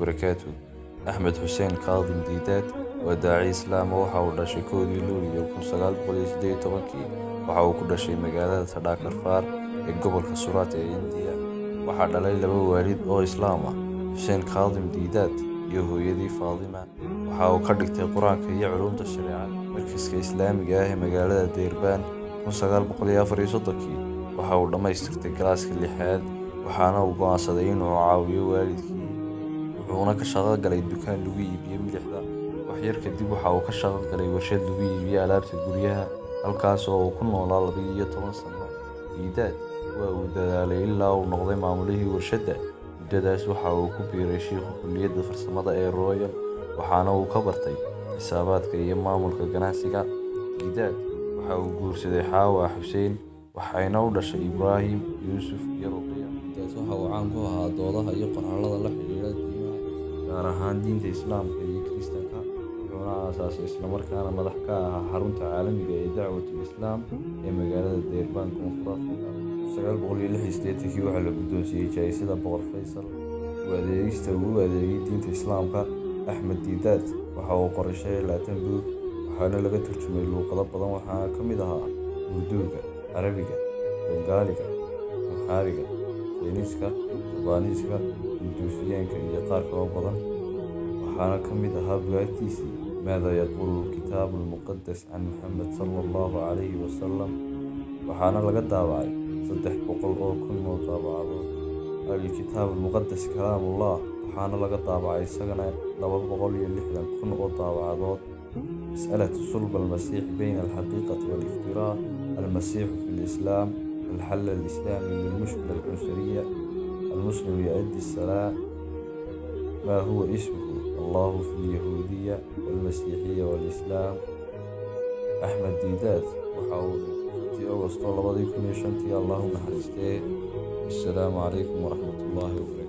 وبركاته. أحمد حسين كاظم ديدات وداعي إسلام waxa uu dhashay 1 Luulyo 1918 waxa uu ku dhashay magaalada Tadhakar ee gobolka Surat ee India. Waxa dhalay laba waalid oo Islaam ah, Xuseen Kaadim Diidaat iyo hooyadii Faadima. Waxa uu ka dhigtay Quraanka iyo culuumta shariicada markiiska Islaamiga ah ee magaalada Derbaan 1934. Waxa uu dhamaystirtay galaaska 6aad waxaana uu go'aansaday inuu caawiyo waalidkii. wuxuuna ka shaqo galay dukaan lagu iibiyo milixda. wax yar kadib waxa uu ka shaqo galay warshad lagu iibiyo alaabta guryaha halkaas oo uu ku noolaa 12 sano. Diidaat waa uu dadaalay ilaa uu noqday maamulihii warshadda. muddadaas waxa uu ku biiray shiikha kulliyadda farsamada ee Royal waxaana uu ka bartay xisaabaadka iyo maamulka ganacsiga. Diidaat waxa uu guursaday Xaawa Xuseen waxayna u dhashay Ibraahim, Yuusuf iyo Ruqiya. Diidaat waxa uu caan ku ahaa doodaha iyo qoraalada la xiriira diimaha gaar ahaan diinta Islaamka iyo Kiristaanka. wuxuuna aasaasay isla markaana madax ka ahaa xarunta caalamiga ee Dacwatul Islaam ee magaalada Derbaan Koonfur Afrika. 1986 waxaa la guddoonsiiyey jaayisada Boqor Faysal u adeegista uu u adeegay diinta Islaamka. Axmed Diidaat waxa uu qoray 25 buug waxaana laga turjumay luqado badan waxaana ka mid ahaa Urduuga, Carabiga, Bengaaliga, Amxaariga, Sayniska, Jabaaniiska, Hinduusiyaanka iyo qaar kaloo badan. waxaana ka mid ahaa buugaagtiisii Maada yaquulu Kitaabu Muqaddas can Muxamed sallallahu calayhi wasallam waxaana laga daabacay 300,000 oo daabacadood. Al-Kitaab Muqaddas Kalaamullah waxaana laga daabacay isagana 260,000 oo daabacadood. مسألة صلب المسيح بين الحقيقة والافتراء، المسيح في الإسلام، الحل الإسلامي للمشكلة العنصرية، المسلم يؤدي الصلاة، ما هو اسمه الله في اليهودية والمسيحية والإسلام. أحمد ديدات وحاول في أغسطس 2005 اللهم حرسته. السلام عليكم ورحمة الله وبركاته.